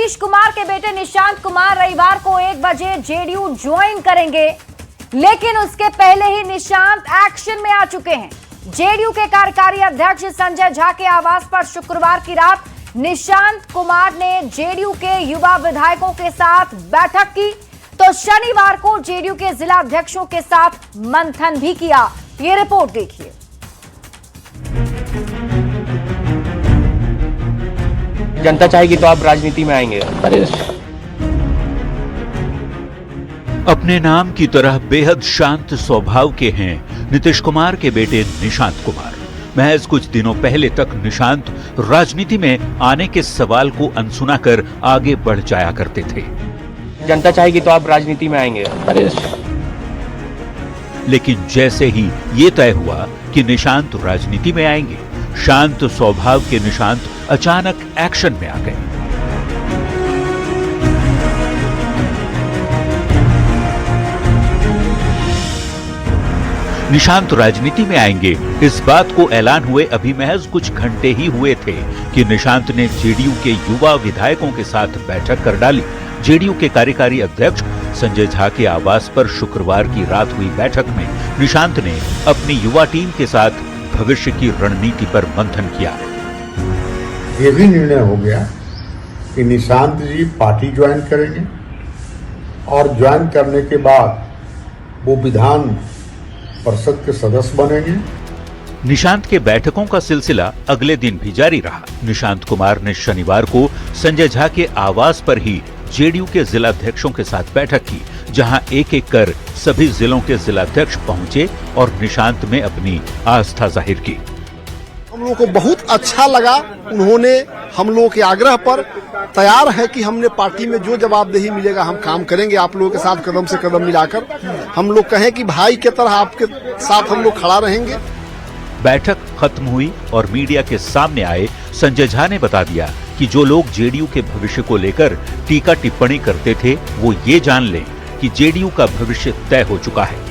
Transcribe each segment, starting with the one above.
नीतीश कुमार के बेटे निशांत कुमार रविवार को 1 बजे जेडीयू ज्वाइन करेंगे, लेकिन उसके पहले ही निशांत एक्शन में आ चुके हैं। जेडीयू के कार्यकारी अध्यक्ष संजय झा के आवास पर शुक्रवार की रात निशांत कुमार ने जेडीयू के युवा विधायकों के साथ बैठक की, तो शनिवार को जेडीयू के जिला अध्यक्षों के साथ मंथन भी किया। ये रिपोर्ट देखिए। जनता चाहेगी तो आप राजनीति में आएंगे। अपने नाम की तरह बेहद शांत स्वभाव के हैं नीतीश कुमार के बेटे निशांत कुमार। महज कुछ दिनों पहले तक निशांत राजनीति में आने के सवाल को अनसुना कर आगे बढ़ जाया करते थे। जनता चाहेगी तो आप राजनीति में आएंगे। लेकिन जैसे ही ये तय हुआ कि निशांत राजनीति में आएंगे, शांत स्वभाव के निशांत अचानक एक्शन में आ गए। निशांत राजनीति में आएंगे, इस बात को ऐलान हुए अभी महज कुछ घंटे ही हुए थे कि निशांत ने जेडीयू के युवा विधायकों के साथ बैठक कर डाली। जेडीयू के कार्यकारी अध्यक्ष संजय झा के आवास पर शुक्रवार की रात हुई बैठक में निशांत ने अपनी युवा टीम के साथ भविष्य की रणनीति पर मंथन किया। ये भी निर्णय हो गया कि निशांत जी पार्टी ज्वाइन करेंगे और ज्वाइन करने के बाद वो विधान परिषद के सदस्य बनेंगे। निशांत के बैठकों का सिलसिला अगले दिन भी जारी रहा। निशांत कुमार ने शनिवार को संजय झा के आवास पर ही जेडीयू के जिलाध्यक्षों के साथ बैठक की, जहां एक एक कर सभी जिलों के जिलाध्यक्ष पहुंचे और निशांत में अपनी आस्था जाहिर की। हम लोगों को बहुत अच्छा लगा, उन्होंने हम लोगों के आग्रह पर तैयार है कि हमने पार्टी में जो जवाबदेही मिलेगा हम काम करेंगे, आप लोगों के साथ कदम से कदम मिलाकर। हम लोग कहें कि भाई की तरह आपके साथ हम लोग खड़ा रहेंगे। बैठक खत्म हुई और मीडिया के सामने आए संजय झा ने बता दिया कि जो लोग जेडीयू के भविष्य को लेकर टीका टिप्पणी करते थे, वो ये जान लें कि जेडीयू का भविष्य तय हो चुका है।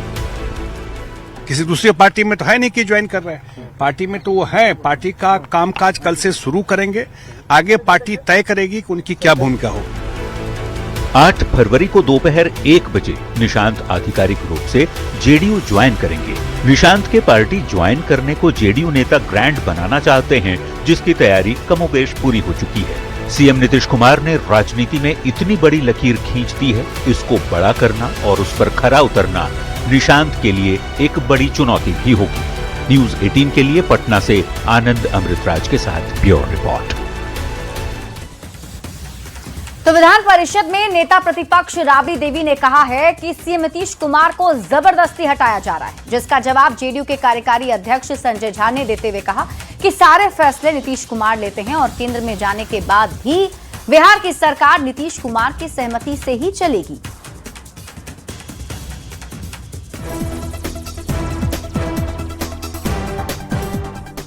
किसी दूसरी पार्टी में तो है नहीं कि ज्वाइन कर रहे हैं, पार्टी में तो वो है। पार्टी का कामकाज कल से शुरू करेंगे, आगे पार्टी तय करेगी कि उनकी क्या भूमिका हो। 8 फरवरी को दोपहर 1 बजे निशांत आधिकारिक रूप से जेडीयू ज्वाइन करेंगे। निशांत के पार्टी ज्वाइन करने को जेडीयू नेता ग्रैंड बनाना चाहते हैं, जिसकी तैयारी कमोबेश पूरी हो चुकी है। सीएम नीतीश कुमार ने राजनीति में इतनी बड़ी लकीर खींच दी है, इसको बड़ा करना और उस पर खरा उतरना निशांत के लिए एक बड़ी चुनौती भी होगी। न्यूज़ 18 के लिए पटना से आनंद अमृतराज के साथ ब्यूरो रिपोर्ट। तो विधान परिषद में नेता प्रतिपक्ष राबड़ी देवी ने कहा है कि सीएम नीतीश कुमार को जबरदस्ती हटाया जा रहा है, जिसका जवाब जेडीयू के कार्यकारी अध्यक्ष संजय झा ने देते हुए कहा कि सारे फैसले नीतीश कुमार लेते हैं और केंद्र में जाने के बाद भी बिहार की सरकार नीतीश कुमार की सहमति से ही चलेगी।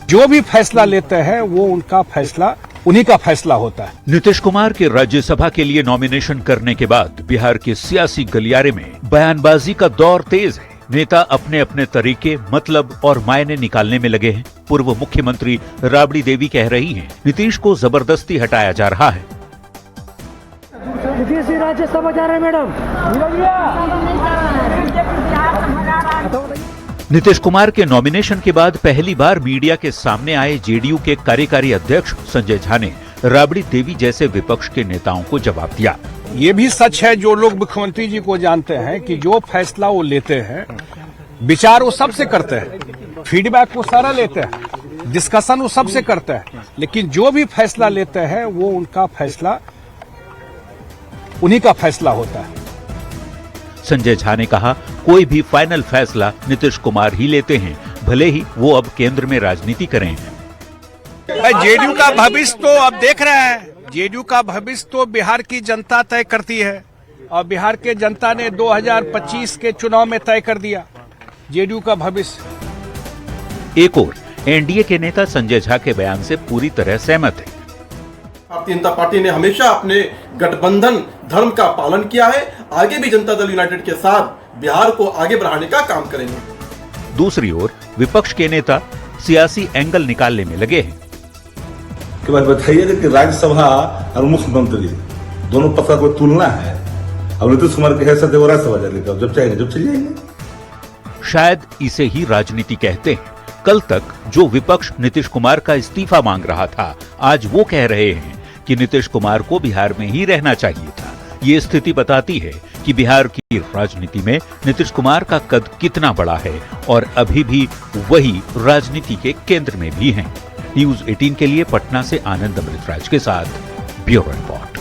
जो भी फैसला लेते हैं वो उनका फैसला, उन्हीं का फैसला होता है। नीतीश कुमार के राज्यसभा के लिए नॉमिनेशन करने के बाद बिहार के सियासी गलियारे में बयानबाजी का दौर तेज है। नेता अपने अपने तरीके, मतलब और मायने निकालने में लगे हैं। पूर्व मुख्यमंत्री राबड़ी देवी कह रही हैं, नीतीश को जबरदस्ती हटाया जा रहा है। नीतीश जी राज्यसभा जा रहे हैं मैडम। नीतीश कुमार के नॉमिनेशन के बाद पहली बार मीडिया के सामने आए जेडीयू के कार्यकारी अध्यक्ष संजय झा ने राबड़ी देवी जैसे विपक्ष के नेताओं को जवाब दिया। ये भी सच है, जो लोग मुख्यमंत्री जी को जानते हैं, कि जो फैसला वो लेते हैं, विचार वो सबसे करते हैं, फीडबैक वो सारा लेते हैं, डिस्कशन वो सबसे करते हैं, लेकिन जो भी फैसला लेते हैं वो उनका फैसला, उन्हीं का फैसला होता है। संजय झा ने कहा, कोई भी फाइनल फैसला नीतीश कुमार ही लेते हैं, भले ही वो अब केंद्र में राजनीति करें। जेडीयू का भविष्य तो अब देख रहे हैं, जेडीयू का भविष्य तो बिहार की जनता तय करती है और बिहार के जनता ने 2025 के चुनाव में तय कर दिया जेडीयू का भविष्य। एक और एनडीए के नेता संजय झा के बयान से पूरी तरह सहमत है। भारतीय जनता पार्टी ने हमेशा अपने गठबंधन धर्म का पालन किया है, आगे भी जनता दल यूनाइटेड के साथ बिहार को आगे बढ़ाने का काम करेंगे। दूसरी ओर विपक्ष के नेता सियासी एंगल निकालने में लगे हैं। के बाद बताइए कि राज्यसभा और मुख्यमंत्री दोनों पक्ष का कोई तुलना है? अब नीतीश कुमार के हैसियत वो राज्यसभा लेकर जब चाहेंगे जब चले जाएंगे। शायद इसे ही राजनीति कहते हैं। कल तक जो विपक्ष नीतीश कुमार का इस्तीफा मांग रहा था, आज वो कह रहे हैं कि नीतीश कुमार को बिहार में ही रहना चाहिए था। ये स्थिति बताती है कि बिहार की राजनीति में नीतीश कुमार का कद कितना बड़ा है और अभी भी वही राजनीति के केंद्र में भी हैं। न्यूज 18 के लिए पटना से आनंद अमृतराज के साथ ब्यूरो रिपोर्ट।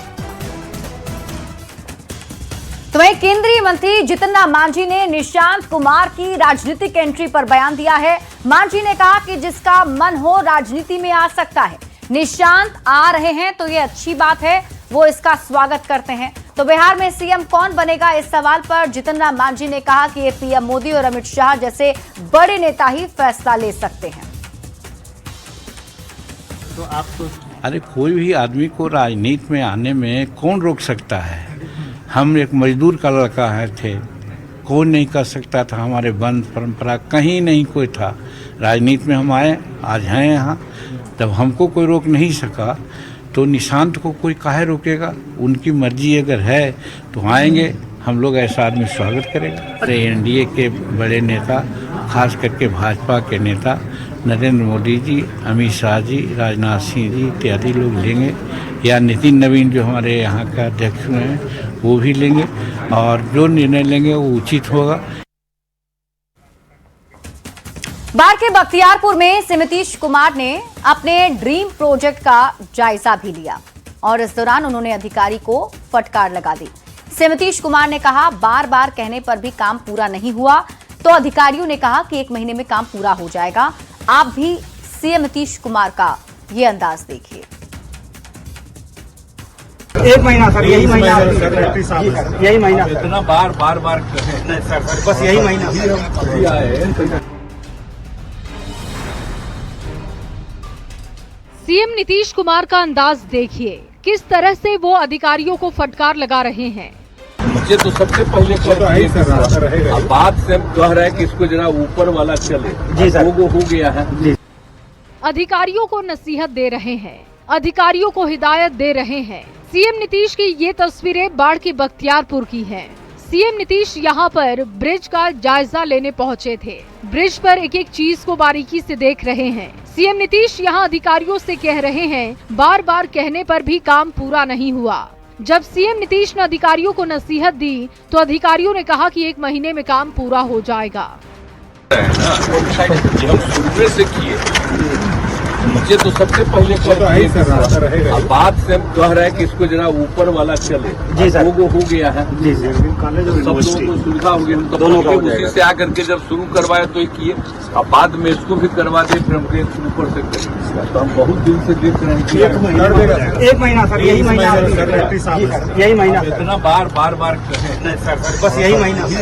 तो वहीं केंद्रीय मंत्री जीतन राम मांझी ने निशांत कुमार की राजनीतिक एंट्री पर बयान दिया है। मांझी ने कहा कि जिसका मन हो राजनीति में आ सकता है। निशांत आ रहे हैं तो ये अच्छी बात है, वो इसका स्वागत करते हैं। तो बिहार में सीएम कौन बनेगा, इस सवाल पर जीतन राम मांझी ने कहा कि ये पीएम मोदी और अमित शाह जैसे बड़े नेता ही फैसला ले सकते हैं। तो आप तो अरे कोई भी आदमी को राजनीति में आने में कौन रोक सकता है? हम एक मजदूर का लड़का थे, कौन नहीं कर सकता था। हमारे वंश परंपरा कहीं नहीं कोई था। राजनीति में हम आए, आज हैं यहाँ। तब हमको कोई रोक नहीं सका तो निशांत को कोई काहे रोकेगा? उनकी मर्जी अगर है तो आएंगे, हम लोग ऐसा आदमी स्वागत करेंगे। अरे एनडीए के बड़े नेता, खास करके भाजपा के नेता नरेंद्र मोदी जी, अमित शाह जी, राजनाथ सिंह जी इत्यादि लोग लेंगे, या नितिन नवीन जो हमारे यहाँ का अध्यक्ष हैं वो भी लेंगे, और जो निर्णय लेंगे वो उचित होगा। बाढ़ के बख्तियारपुर में सीएम नीतीश कुमार ने अपने ड्रीम प्रोजेक्ट का जायजा भी लिया और इस दौरान उन्होंने अधिकारी को फटकार लगा दी। सीएम नीतीश कुमार ने कहा बार बार कहने पर भी काम पूरा नहीं हुआ, तो अधिकारियों ने कहा कि 1 महीने में काम पूरा हो जाएगा। आप भी सीएम नीतीश कुमार का ये अंदाज देखिए। 1 महीना सर, यही महीना, यही महीना, इतना बार कहें सर, बस यही महीना। सीएम नीतीश कुमार का अंदाज देखिए, किस तरह से वो अधिकारियों को फटकार लगा रहे हैं। मुझे तो सबसे पहले बात से कह रहा है कि इसको जरा ऊपर वाला चले। जी सर, वो हो गया है। अधिकारियों को नसीहत दे रहे हैं, अधिकारियों को हिदायत दे रहे हैं। सीएम नीतीश की ये तस्वीरें बाढ़ के बख्तियारपुर की हैं। सीएम नीतीश यहाँ पर ब्रिज का जायजा लेने पहुँचे थे। ब्रिज पर एक एक चीज को बारीकी से देख रहे हैं। सीएम नीतीश यहाँ अधिकारियों से कह रहे हैं बार बार कहने पर भी काम पूरा नहीं हुआ। जब सीएम नीतीश ने अधिकारियों को नसीहत दी तो अधिकारियों ने कहा कि 1 महीने में काम पूरा हो जाएगा। हम शुरू से किए, मुझे तो सबसे पहले बात से कह रहा है कि इसको जरा ऊपर वाला चले। जी सर, वो हो गया है। जी सर, सब लोगों को सुविधा हो गई। दोनों उसी से आकर के जब शुरू करवाया तो किए, अब बाद में इसको भी करवा दे, फिर हम ऊपर से करें। तो हम बहुत दिन से देख रहे हैं। 1 महीना सर, यही महीना, यही महीना, इतना बार कहें सर, बस यही महीना। जी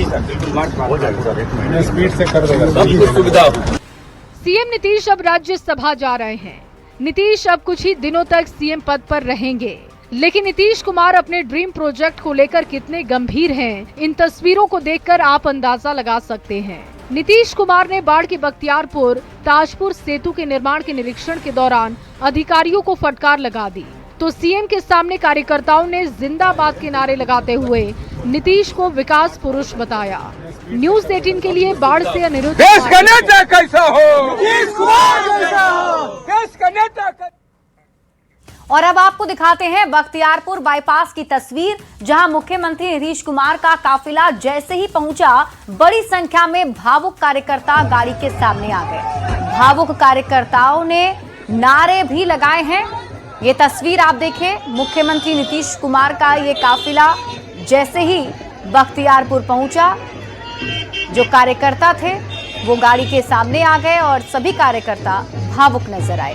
सर, बिल्कुल हो जाएगा सर, 1 महीना स्पीड से कर देगा, सबको सुविधा। सीएम नीतीश अब राज्यसभा जा रहे हैं। नीतीश अब कुछ ही दिनों तक सीएम पद पर रहेंगे, लेकिन नीतीश कुमार अपने ड्रीम प्रोजेक्ट को लेकर कितने गंभीर हैं, इन तस्वीरों को देखकर आप अंदाजा लगा सकते हैं। नीतीश कुमार ने बाढ़ के बख्तियारपुर ताजपुर सेतु के निर्माण के निरीक्षण के दौरान अधिकारियों को फटकार लगा दी, तो सीएम के सामने कार्यकर्ताओं ने जिंदाबाद के नारे लगाते हुए नीतीश को विकास पुरुष बताया। न्यूज 18 के लिए बाढ़ से अनिरुद्ध। देश का नेता कैसा हो, देश का नेता। और अब आपको दिखाते हैं बख्तियारपुर बाईपास की तस्वीर, जहां मुख्यमंत्री नीतीश कुमार का काफिला जैसे ही पहुंचा, बड़ी संख्या में भावुक कार्यकर्ता गाड़ी के सामने आ गए। भावुक कार्यकर्ताओं ने नारे भी लगाए हैं। ये तस्वीर आप देखें, मुख्यमंत्री नीतीश कुमार का ये काफिला जैसे ही बख्तियारपुर पहुंचा, जो कार्यकर्ता थे वो गाड़ी के सामने आ गए और सभी कार्यकर्ता भावुक नजर आए।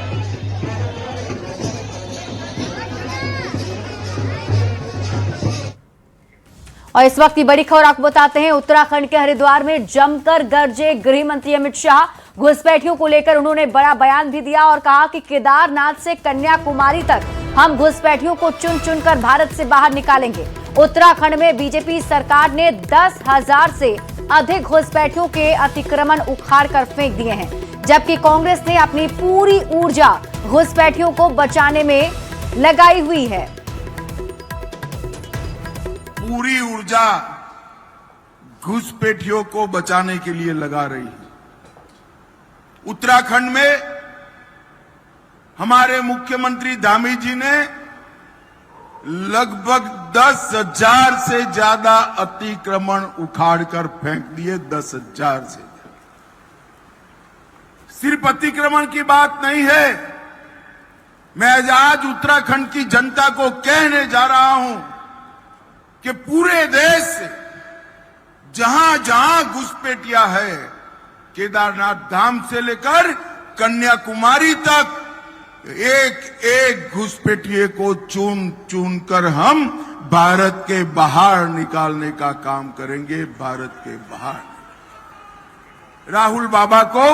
और इस वक्त की बड़ी खबर आपको बताते हैं, उत्तराखंड के हरिद्वार में जमकर गरजे गृह मंत्री अमित शाह। घुसपैठियों को लेकर उन्होंने बड़ा बयान भी दिया और कहा कि केदारनाथ से कन्याकुमारी तक हम घुसपैठियों को चुन चुनकर भारत से बाहर निकालेंगे। उत्तराखंड में बीजेपी सरकार ने 10,000 से अधिक घुसपैठियों के अतिक्रमण उखाड़ कर फेंक दिए हैं, जबकि कांग्रेस ने अपनी पूरी ऊर्जा घुसपैठियों को बचाने में लगाई हुई है। पूरी ऊर्जा घुसपैठियों को बचाने के लिए लगा रही है। उत्तराखंड में हमारे मुख्यमंत्री धामी जी ने लगभग 10,000 से ज्यादा अतिक्रमण उखाड़कर फेंक दिए। 10,000 से। सिर्फ अतिक्रमण की बात नहीं है, मैं आज उत्तराखंड की जनता को कहने जा रहा हूं कि पूरे देश से जहां जहां घुसपैठियां है, केदारनाथ धाम से लेकर कन्याकुमारी तक, एक एक घुसपैठिए को चुन चुन कर हम भारत के बाहर निकालने का काम करेंगे। भारत के बाहर राहुल बाबा को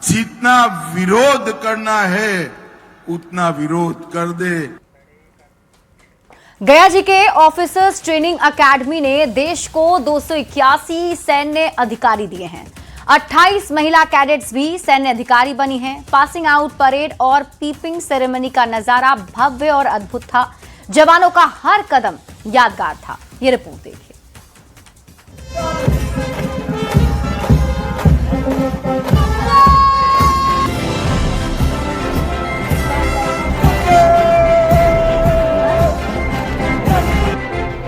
जितना विरोध करना है उतना विरोध कर दे। गया जी के ऑफिसर्स ट्रेनिंग एकेडमी ने देश को 281 सैन्य अधिकारी दिए हैं। 28 महिला कैडेट्स भी सैन्य अधिकारी बनी हैं। पासिंग आउट परेड और पीपिंग सेरेमनी का नजारा भव्य और अद्भुत था। जवानों का हर कदम यादगार था। ये रिपोर्ट देखिए।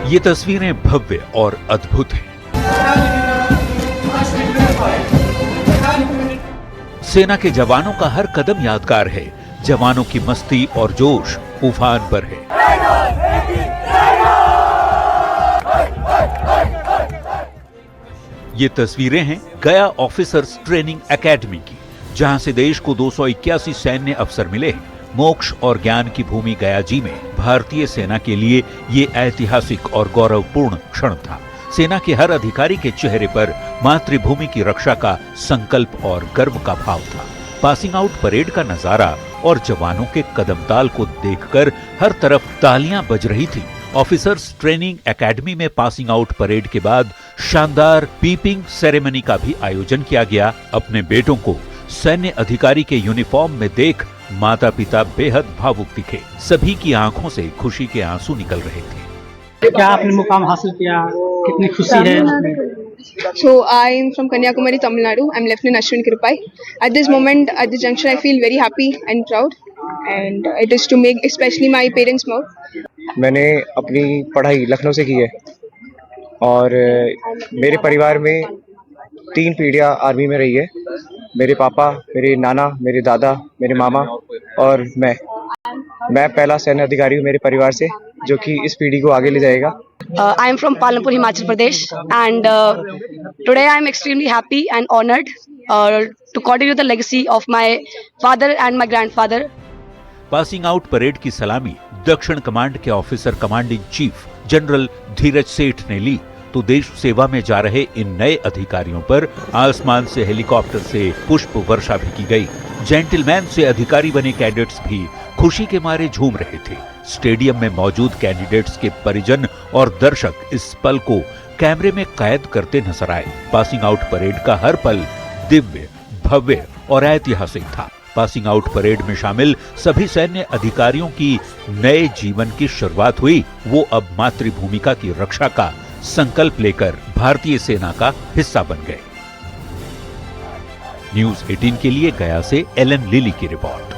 ये तस्वीरें भव्य और अद्भुत हैं। सेना के जवानों का हर कदम यादगार है। जवानों की मस्ती और जोश उफान पर है। ये तस्वीरें हैं गया ऑफिसर्स ट्रेनिंग एकेडमी की, जहां से देश को 281 सैन्य अफसर मिले हैं। मोक्ष और ज्ञान की भूमि गया जी में भारतीय सेना के लिए ये ऐतिहासिक और गौरवपूर्ण क्षण था। सेना के हर अधिकारी के चेहरे पर मातृभूमि की रक्षा का संकल्प और गर्व का भाव था। पासिंग आउट परेड का नजारा और जवानों के कदमताल को देखकर हर तरफ तालियां बज रही थी। ऑफिसर्स ट्रेनिंग एकेडमी में पासिंग आउट परेड के बाद शानदार पीपिंग सेरेमनी का भी आयोजन किया गया। अपने बेटों को सैन्य अधिकारी के यूनिफॉर्म में देख माता पिता बेहद भावुक दिखे। सभी की आंखों से खुशी के आंसू निकल रहे थे। क्या आपने मुकाम हासिल किया, कितनी खुशी है? So I am from Kanyakumari, Tamil Nadu. I'm Lieutenant Ashwin Kripai. At this moment, at this juncture, I feel very happy and proud, and it is to make especially my parents proud. मैंने अपनी पढ़ाई लखनऊ से की है और मेरे परिवार में 3 पीढ़ियां आर्मी में रही है। मेरे पापा, मेरे नाना, मेरे दादा, मेरे मामा और मैं पहला सैन्य अधिकारी हूँ मेरे परिवार से, जो कि इस पीढ़ी को आगे ले जाएगा। I am from Palanpur, Himachal Pradesh, and today I am extremely happy and honored to continue the legacy of my father and my grandfather. Passing out parade की सलामी दक्षिण कमांड के ऑफिसर कमांडिंग चीफ जनरल धीरज सेठ ने ली, तो देश सेवा में जा रहे इन नए अधिकारियों पर आसमान से हेलीकॉप्टर से पुष्प वर्षा भी की गई। जेंटलमैन से अधिकारी बने कैडेट्स भी खुशी के मारे झूम रहे थे। स्टेडियम में मौजूद कैंडिडेट्स के परिजन और दर्शक इस पल को कैमरे में कैद करते नजर आए। पासिंग आउट परेड का हर पल दिव्य, भव्य और ऐतिहासिक था। पासिंग आउट परेड में शामिल सभी सैन्य अधिकारियों की नए जीवन की शुरुआत हुई। वो अब मातृभूमिका की रक्षा का संकल्प लेकर भारतीय सेना का हिस्सा बन गए। न्यूज़ 18 के लिए गया से एलन लिली की रिपोर्ट।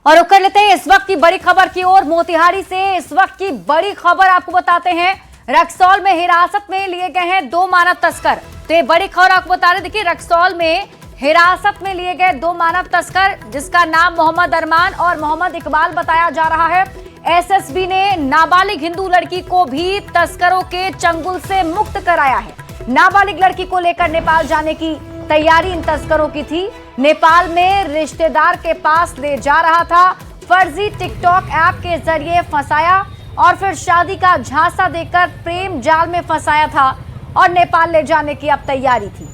और रुक कर लेते हैं इस वक्त की बड़ी खबर की ओर। मोतिहारी से इस वक्त की बड़ी खबर आपको बताते हैं। रक्सौल में हिरासत में लिए गए हैं 2 मानव तस्कर। तो ये बड़ी खबर आपको बता रहे, देखिए रक्सौल में हिरासत में लिए गए 2 मानव तस्कर, जिसका नाम मोहम्मद अरमान और मोहम्मद इकबाल बताया जा रहा है। एसएसबी ने नाबालिग हिंदू लड़की को भी तस्करों के चंगुल से मुक्त कराया है। नाबालिग लड़की को लेकर नेपाल जाने की तैयारी इन तस्करों की थी। नेपाल में रिश्तेदार के पास ले जा रहा था। फर्जी टिकटॉक ऐप के जरिए फंसाया और फिर शादी का झांसा देकर प्रेम जाल में फंसाया था और नेपाल ले जाने की अब तैयारी थी।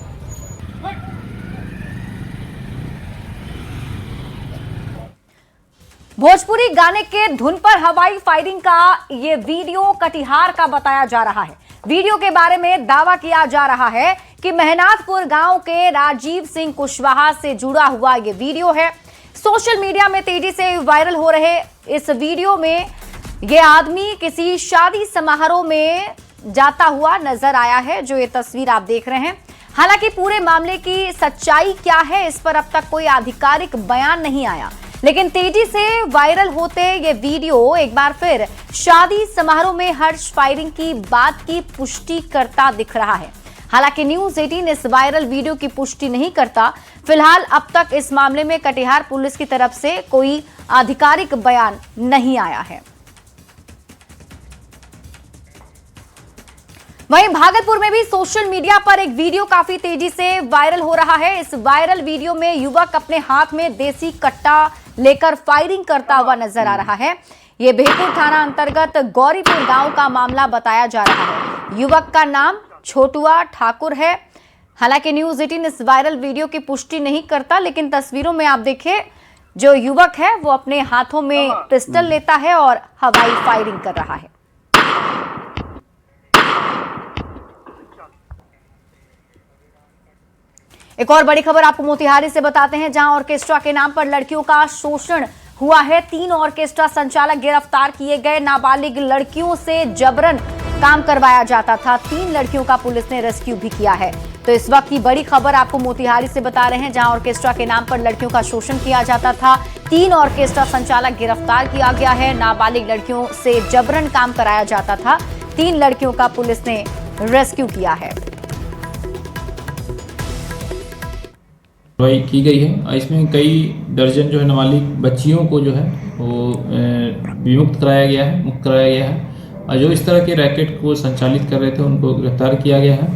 भोजपुरी गाने के धुन पर हवाई फायरिंग का ये वीडियो कटिहार का बताया जा रहा है। वीडियो के बारे में दावा किया जा रहा है कि मेहनातपुर गांव के राजीव सिंह कुशवाहा से जुड़ा हुआ ये वीडियो है। सोशल मीडिया में तेजी से वायरल हो रहे इस वीडियो में ये आदमी किसी शादी समारोह में जाता हुआ नजर आया है, जो ये तस्वीर आप देख रहे हैं। हालांकि पूरे मामले की सच्चाई क्या है, इस पर अब तक कोई आधिकारिक बयान नहीं आया, लेकिन तेजी से वायरल होते ये वीडियो एक बार फिर शादी समारोह में हर्ष फायरिंग की बात की पुष्टि करता दिख रहा है। हालांकि न्यूज़ 18 इस वायरल वीडियो की पुष्टि नहीं करता। फिलहाल अब तक इस मामले में कटिहार पुलिस की तरफ से कोई आधिकारिक बयान नहीं आया है। वहीं भागलपुर में भी सोशल मीडिया पर एक वीडियो काफी तेजी से वायरल हो रहा है। इस वायरल वीडियो में युवक अपने हाथ में देसी कट्टा लेकर फायरिंग करता हुआ नजर आ रहा है। यह भेपुर थाना अंतर्गत गौरीपुर गांव का मामला बताया जा रहा है। युवक का नाम छोटुआ ठाकुर है। हालांकि न्यूज़ 18 इस वायरल वीडियो की पुष्टि नहीं करता, लेकिन तस्वीरों में आप देखिए जो युवक है वो अपने हाथों में पिस्टल लेता है और हवाई फायरिंग कर रहा है। एक और बड़ी खबर आपको मोतिहारी से बताते हैं, जहां ऑर्केस्ट्रा के नाम पर लड़कियों का शोषण हुआ है। 3 ऑर्केस्ट्रा संचालक गिरफ्तार किए गए। नाबालिग लड़कियों से जबरन काम करवाया जाता था। 3 लड़कियों का पुलिस ने रेस्क्यू भी किया है। तो इस वक्त की बड़ी खबर आपको मोतिहारी से बता रहे हैं, जहां ऑर्केस्ट्रा के नाम पर लड़कियों का शोषण किया जाता था। 3 ऑर्केस्ट्रा संचालक गिरफ्तार किया गया है। नाबालिग लड़कियों से जबरन काम कराया जाता था। 3 लड़कियों का पुलिस ने रेस्क्यू किया है। की गई है और इसमें कई दर्जन जो है नाबालिग बच्चियों को जो है वो विमुक्त कराया गया है, मुक्त कराया गया है, और जो इस तरह के रैकेट को संचालित कर रहे थे उनको गिरफ्तार किया गया है।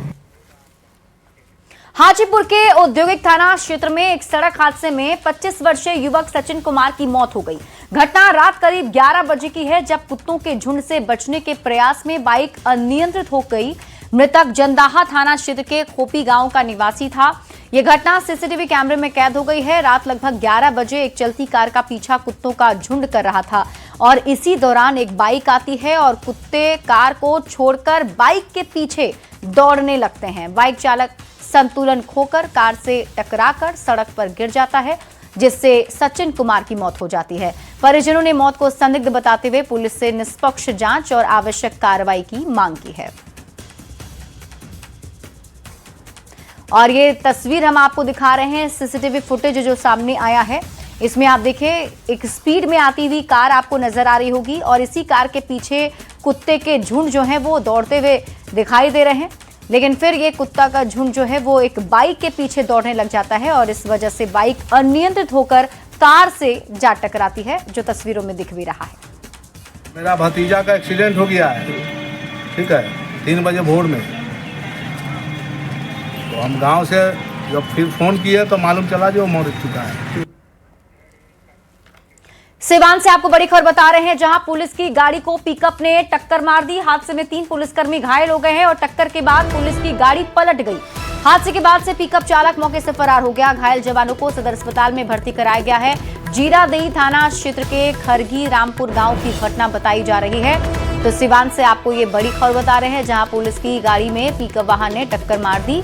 हाजीपुर के औद्योगिक थाना क्षेत्र में एक सड़क हादसे में 25 वर्षीय युवक सचिन कुमार की मौत हो गई। घटना रात करीब 11 बजे की है, जब कुत्तों के झुंड से बचने के प्रयास में बाइक अनियंत्रित हो गई। मृतक जंदाहा थाना क्षेत्र के खोपी गांव का निवासी था। यह घटना सीसीटीवी कैमरे में कैद हो गई है। रात लगभग 11 बजे एक चलती कार का पीछा कुत्तों का झुंड कर रहा था और इसी दौरान एक बाइक आती है और कुत्ते कार को छोड़कर बाइक के पीछे दौड़ने लगते हैं। बाइक चालक संतुलन खोकर कार से टकराकर सड़क पर गिर जाता है, जिससे सचिन कुमार की मौत हो जाती है। परिजनों ने मौत को संदिग्ध बताते हुए पुलिस से निष्पक्ष जांच और आवश्यक कार्रवाई की मांग की है। और ये तस्वीर हम आपको दिखा रहे हैं, सीसीटीवी फुटेज जो सामने आया है। इसमें आप देखिए एक स्पीड में आती हुई कार आपको नजर आ रही होगी और इसी कार के पीछे कुत्ते के झुंड जो हैं वो दौड़ते हुए दिखाई दे रहे हैं। लेकिन फिर ये कुत्ता का झुंड जो है वो एक बाइक के पीछे दौड़ने लग जाता है और इस वजह से बाइक अनियंत्रित होकर कार से जा टकराती है, जो तस्वीरों में दिख भी रहा है। मेरा भतीजा का एक्सीडेंट हो गया है, ठीक है, 3 बजे भोर में। तो हम गांव से जब फिर फोन किए तो मालूम चला जो मर चुका है। सिवान से आपको बड़ी खबर बता रहे हैं, जहां पुलिस की गाड़ी को पिकअप ने टक्कर मार दी। हादसे में 3 पुलिसकर्मी घायल हो गए हैं और टक्कर के बाद पुलिस की गाड़ी पलट गई। हादसे के बाद से पिकअप चालक मौके से फरार हो गया। घायल जवानों को सदर अस्पताल में भर्ती कराया गया है। जीरादेई थाना क्षेत्र के खरगी रामपुर गांव की घटना बताई जा रही है। तो सिवान से आपको ये बड़ी खबर बता रहे हैं, जहां पुलिस की गाड़ी में पिकअप वाहन ने टक्कर मार दी,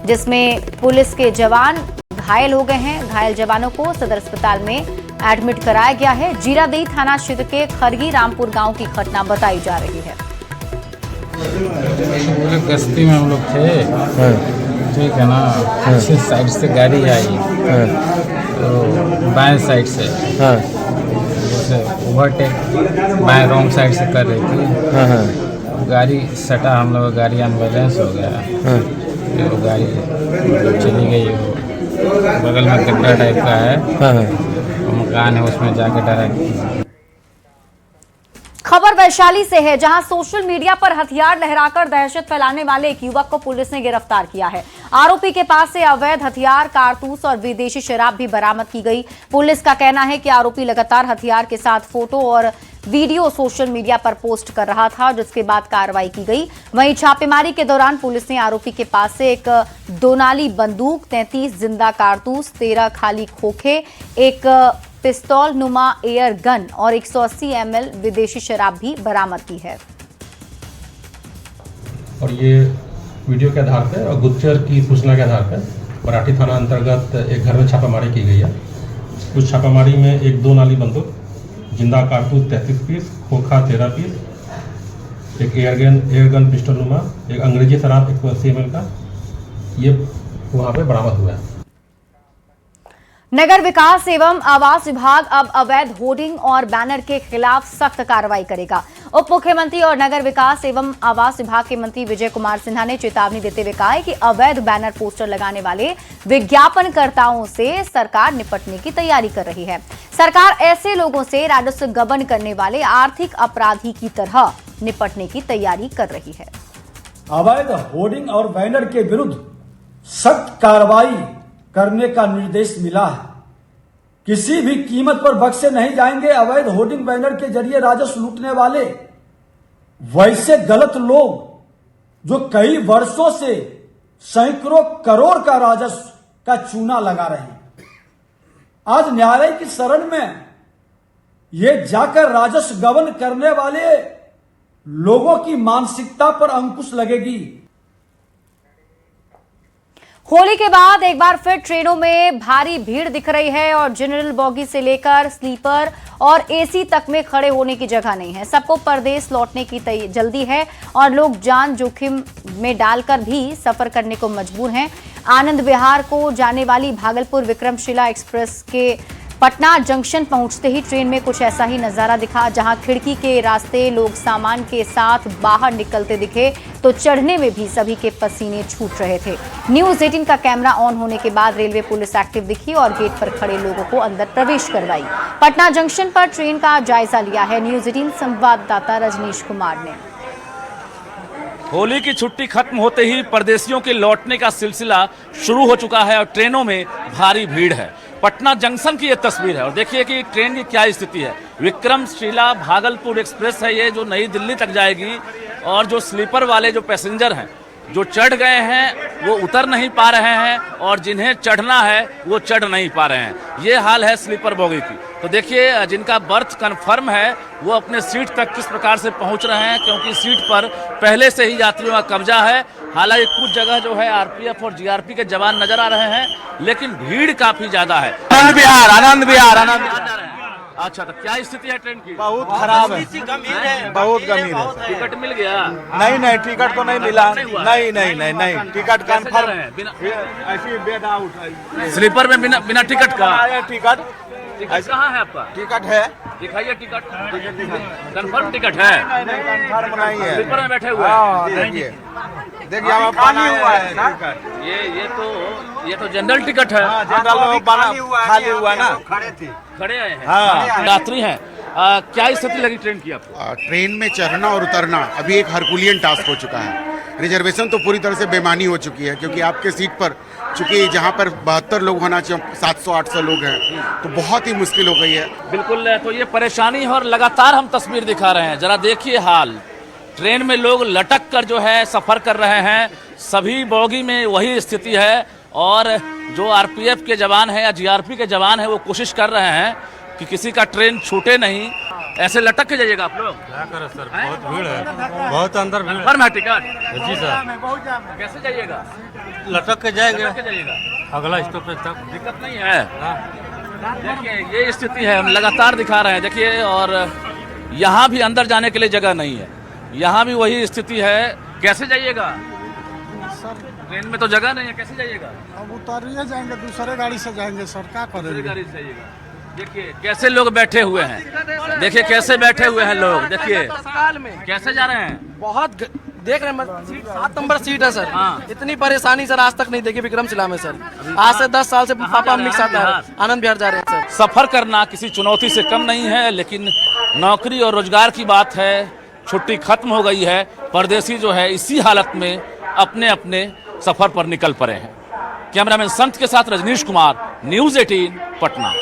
जिसमें पुलिस के जवान घायल हो गए हैं। घायल जवानों को सदर अस्पताल में एडमिट कराया गया है। जीरादेई थाना क्षेत्र के खरगी रामपुर गांव की घटना बताई जा रही है। गश्ती में हम लोग थे, ठीक है ना, पीछे साइड से गाड़ी आई, तो बाएं साइड से जैसे ओवरटेक बाएं रॉन्ग साइड से कर रही थी। गाड़ी सटा, हम लोग गाड़ी अनबैलेंस हो गया, फिर वो गाड़ी चली गई। बगल में गड्ढा टाइप का है, मकान है, उसमें जाके डायरेक्ट। खबर वैशाली से है, जहां सोशल मीडिया पर हथियार लहराकर दहशत फैलाने वाले एक युवक को पुलिस ने गिरफ्तार किया है। आरोपी के पास से अवैध हथियार, कारतूस और विदेशी शराब भी बरामद की गई। पुलिस का कहना है कि आरोपी लगातार हथियार के साथ फोटो और वीडियो सोशल मीडिया पर पोस्ट कर रहा था, जिसके बाद कार्रवाई की गई। वहीं छापेमारी के दौरान पुलिस ने आरोपी के पास से एक 2 नाली बंदूक, 33 जिंदा कारतूस, 13 खाली खोखे, एक पिस्तौल नुमा एयर गन और 180 ml विदेशी शराब भी बरामद की है। और ये वीडियो के आधार पर और गुप्तचर की सूचना के आधार पर मराठी थाना अंतर्गत एक घर में छापामारी की गई है। उस छापामारी में एक 2 नाली बंदूक, जिंदा कारतूस 33 पीस, खोखा 13 पीस, एक एयरगन पिस्टल नुमा, एक अंग्रेजी शराब 180 ml का, ये वहाँ पे बरामद हुआ है। नगर विकास एवं आवास विभाग अब अवैध होर्डिंग और बैनर के खिलाफ सख्त कार्रवाई करेगा। उप मुख्यमंत्री और नगर विकास एवं आवास विभाग के मंत्री विजय कुमार सिन्हा ने चेतावनी देते हुए कहा है कि अवैध बैनर पोस्टर लगाने वाले विज्ञापनकर्ताओं से सरकार निपटने की तैयारी कर रही है। सरकार ऐसे लोगों से राजस्व गबन करने वाले आर्थिक अपराधी की तरह निपटने की तैयारी कर रही है। अवैध होर्डिंग और बैनर के विरुद्ध सख्त कार्रवाई करने का निर्देश मिला है। किसी भी कीमत पर बख्शे नहीं जाएंगे। अवैध होर्डिंग बैनर के जरिए राजस्व लूटने वाले वैसे गलत लोग जो कई वर्षों से सैकड़ों करोड़ का राजस्व का चूना लगा रहे हैं, आज न्यायालय की शरण में ये जाकर राजस्व गबन करने वाले लोगों की मानसिकता पर अंकुश लगेगी। होली के बाद एक बार फिर ट्रेनों में भारी भीड़ दिख रही है और जनरल बॉगी से लेकर स्लीपर और एसी तक में खड़े होने की जगह नहीं है। सबको परदेश लौटने की जल्दी है और लोग जान जोखिम में डालकर भी सफर करने को मजबूर हैं। आनंद विहार को जाने वाली भागलपुर विक्रमशिला एक्सप्रेस के पटना जंक्शन पहुंचते ही ट्रेन में कुछ ऐसा ही नजारा दिखा, जहां खिड़की के रास्ते लोग सामान के साथ बाहर निकलते दिखे तो चढ़ने में भी सभी के पसीने छूट रहे थे। न्यूज़ 18 का कैमरा ऑन होने के बाद रेलवे पुलिस एक्टिव दिखी और गेट पर खड़े लोगों को अंदर प्रवेश करवाई। पटना जंक्शन पर ट्रेन का जायजा लिया है न्यूज़ 18 संवाददाता रजनीश कुमार ने। होली की छुट्टी खत्म होते ही परदेशियों के लौटने का सिलसिला शुरू हो चुका है और ट्रेनों में भारी भीड़ है। पटना जंक्शन की ये तस्वीर है और देखिए कि ट्रेन की क्या स्थिति है। विक्रमशिला भागलपुर एक्सप्रेस है ये, जो नई दिल्ली तक जाएगी और जो स्लीपर वाले जो पैसेंजर हैं जो चढ़ गए हैं वो उतर नहीं पा रहे हैं और जिन्हें चढ़ना है वो चढ़ नहीं पा रहे हैं। ये हाल है स्लीपर बोगी की। तो देखिए जिनका बर्थ कंफर्म है वो अपने सीट तक किस प्रकार से पहुंच रहे हैं, क्योंकि सीट पर पहले से ही यात्रियों का कब्जा है। हालांकि कुछ जगह जो है आरपीएफ और जीआरपी के जवान नजर आ रहे हैं, लेकिन भीड़ काफी ज्यादा है। आनंद विहार। अच्छा, तो क्या स्थिति है ट्रेन की? बहुत खराब है, बहुत गंभीर है। टिकट मिल गया? नहीं, टिकट तो नहीं मिला। नहीं, टिकट कंफर्म है। ऐसी बेड आउट स्लीपर में बिना टिकट का टिकट कहाँ है आपका? टिकट है, दिखाइए टिकट। कंफर्म टिकट है? कंफर्म नहीं है। स्लीपर में बैठे हुए हैं। देखिए अब खाली हुआ है। ये तो जनरल टिकट है। जनरल खाली हुआ ना, खड़े आए हैं यात्री हैं। क्या स्थिति लगी ट्रेन की आपको? ट्रेन में चढ़ना और उतरना अभी एक हरकुलियन टास्क हो चुका है। रिजर्वेशन तो पूरी तरह से बेमानी हो चुकी है, क्योंकि आपके सीट पर चूंकि जहां पर 72 लोग होना चाहिए 700-800 लोग हैं, तो बहुत ही मुश्किल हो गई है। बिल्कुल, तो ये परेशानी है और लगातार हम तस्वीर दिखा रहे हैं। जरा देखिए हाल, ट्रेन में लोग लटक कर जो है सफर कर रहे हैं। सभी बोगी में वही स्थिति है और जो आरपीएफ के जवान हैं या जीआरपी के जवान हैं वो कोशिश कर रहे हैं कि किसी का ट्रेन छूटे नहीं। ऐसे लटक के जाइएगा आप लोग? क्या करें सर, बहुत भीड़ है, बहुत अंदर भीड़ है। टिकट? जी सर। कैसे जाइएगा? लटक के जाएंगे, अगला स्टॉपेज तक। दिक्कत नहीं है। देखिए ये स्थिति है, हम लगातार दिखा रहे हैं। देखिए, और यहाँ भी अंदर जाने के लिए जगह नहीं है, यहाँ भी वही स्थिति है। कैसे जाइएगा? ट्रेन में तो जगह नहीं है, कैसे जाइएगा? अब उतारिए जाएंगे, दूसरे गाड़ी से जाएंगे सर, क्या करेंगे? गाड़ी से जाइएगा। देखिए कैसे लोग बैठे हुए हैं, देखिए कैसे बैठे हुए हैं लोग। देखिए कैसे जा रहे हैं, बहुत देख रहे हैं। 7 नंबर सीट है सर। इतनी परेशानी सर आज तक नहीं देखी विक्रमशिला में सर। आज से 10 साल से पापा मम्मी के साथ आनंद विहार जा रहे हैं सर। सफर करना किसी चुनौती से कम नहीं है, लेकिन नौकरी और रोजगार की बात है। छुट्टी खत्म हो गई है, परदेसी जो है इसी हालत में अपने अपने सफर पर निकल पड़े हैं। कैमरामैन संत के साथ रजनीश कुमार, न्यूज़ 18 पटना।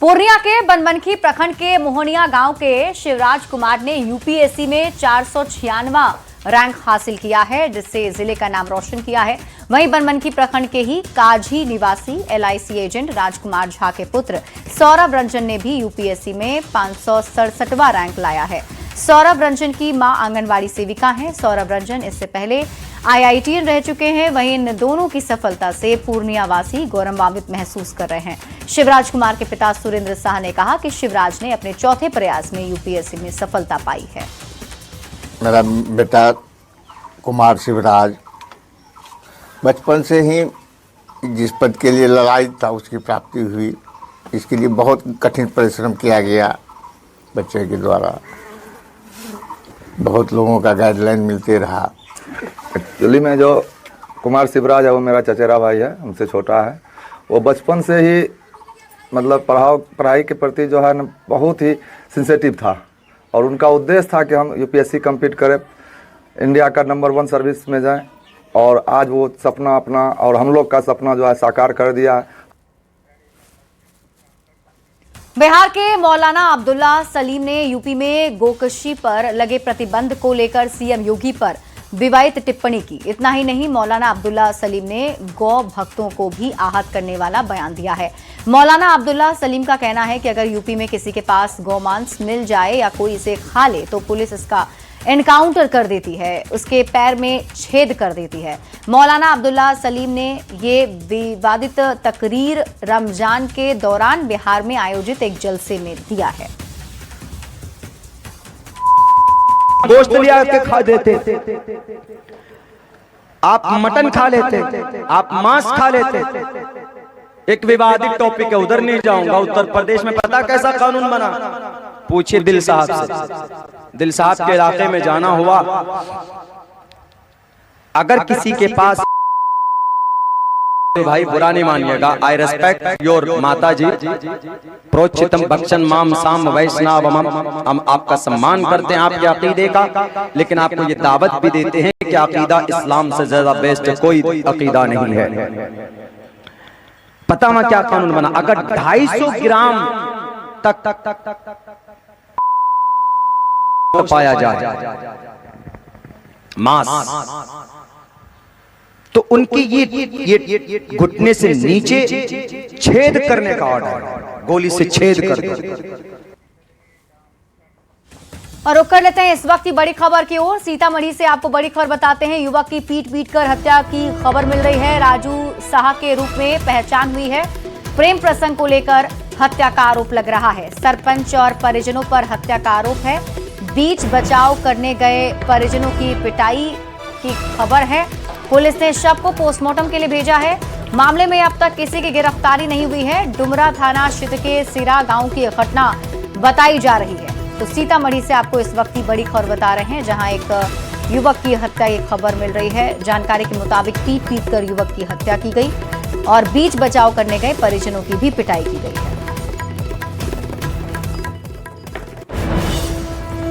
पूर्णिया के बनमनखी प्रखंड के मोहनिया गांव के शिवराज कुमार ने यूपीएससी में 496वां रैंक हासिल किया है, जिससे जिले का नाम रोशन किया है। वहीं बनमनखी प्रखंड के ही काजी निवासी एलआईसी एजेंट राजकुमार झा के पुत्र सौरभ रंजन ने भी यूपीएससी में 567वां रैंक लाया है। सौरभ रंजन की मां आंगनवाड़ी सेविका हैं। सौरभ रंजन इससे पहले IITN रह चुके हैं। वहीं इन दोनों की सफलता से पूर्णिया वासी गौरवान्वित महसूस कर रहे हैं। शिवराज कुमार के पिता सुरेंद्र शाह ने कहा कि शिवराज ने अपने चौथे प्रयास में UPSC में सफलता पाई है। मेरा बेटा कुमार शिवराज बचपन से ही जिस पद के लिए लड़ाई था उसकी प्राप्ति हुई। इसके लिए बहुत कठिन परिश्रम किया गया बच्चे के द्वारा, बहुत लोगों का गाइडलाइन मिलते रहा। एक्चुअली में जो कुमार शिवराज है वो मेरा चचेरा भाई है, हमसे छोटा है। वो बचपन से ही मतलब पढ़ाई के प्रति जो है ना बहुत ही सेंसिटिव था और उनका उद्देश्य था कि हम UPSC कम्पीट करें, इंडिया का नंबर 1 सर्विस में जाएं और आज वो सपना अपना और हम लोग का सपना जो है साकार कर दिया है। बिहार के मौलाना अब्दुल्ला सलीम ने यूपी में गोकशी पर लगे प्रतिबंध को लेकर सीएम योगी पर विवादित टिप्पणी की। इतना ही नहीं, मौलाना अब्दुल्ला सलीम ने गौ भक्तों को भी आहत करने वाला बयान दिया है। मौलाना अब्दुल्ला सलीम का कहना है कि अगर यूपी में किसी के पास गौमांस मिल जाए या कोई इसे खा ले तो पुलिस इसका एनकाउंटर कर देती है, उसके पैर में छेद कर देती है। मौलाना अब्दुल्ला सलीम ने ये विवादित तकरीर रमजान के दौरान बिहार में आयोजित एक जलसे में दिया है। गोश्त लिया के खा देते, आप मटन खा लेते, आप मांस खा लेते। एक विवादित टॉपिक है, उधर नहीं जाऊंगा। उत्तर प्रदेश में पता कैसा कानून बना, पूछिए दिल साहब से। दिल साहब के इलाके में जाना हुआ, अगर किसी के पास, भाई बुरा नहीं मानिएगा, आई रेस्पेक्ट योर माता जी, प्रोचितम भक्षण माम साम वैष्णवम, हम आपका सम्मान करते हैं आपके अकीदे का, लेकिन आपको ये दावत भी देते हैं कि अकीदा इस्लाम से ज्यादा बेस्ट कोई अकीदा नहीं है। पता मैं क्या कानून बना, अगर 250 ग्राम तक पाया जाए मांस, तो उनकी ये घुटने से नीचे छेद करने का ऑर्डर, गोली से छेद कर। और रुक कर लेते हैं इस वक्त की बड़ी खबर की ओर। सीतामढ़ी से आपको बड़ी खबर बताते हैं। युवक की पीट कर हत्या की खबर मिल रही है। राजू साहा के रूप में पहचान हुई है। प्रेम प्रसंग को लेकर हत्या का आरोप लग रहा है। सरपंच और परिजनों पर हत्या का आरोप है। बीच बचाव करने गए परिजनों की पिटाई की खबर है। पुलिस ने शव को पोस्टमार्टम के लिए भेजा है। मामले में अब तक किसी की गिरफ्तारी नहीं हुई है। डुमरा थाना क्षेत्र के सिरा गांव की घटना बताई जा रही है। तो सीतामढ़ी से आपको इस वक्त की बड़ी खबर बता रहे हैं, जहां एक युवक की हत्या की खबर मिल रही है। जानकारी के मुताबिक पीट कर युवक की हत्या की गई और बीच बचाव करने गए परिजनों की भी पिटाई की गई है।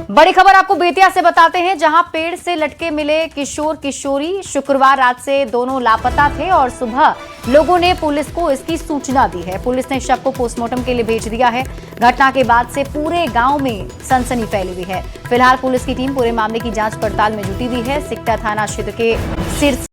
बड़ी खबर आपको बेतिया से बताते हैं, जहां पेड़ से लटके मिले किशोर किशोरी शुक्रवार रात से दोनों लापता थे और सुबह लोगों ने पुलिस को इसकी सूचना दी है। पुलिस ने शव को पोस्टमार्टम के लिए भेज दिया है। घटना के बाद से पूरे गांव में सनसनी फैली हुई है। फिलहाल पुलिस की टीम पूरे मामले की जांच पड़ताल में जुटी हुई है। सिकटा थाना क्षेत्र के सिर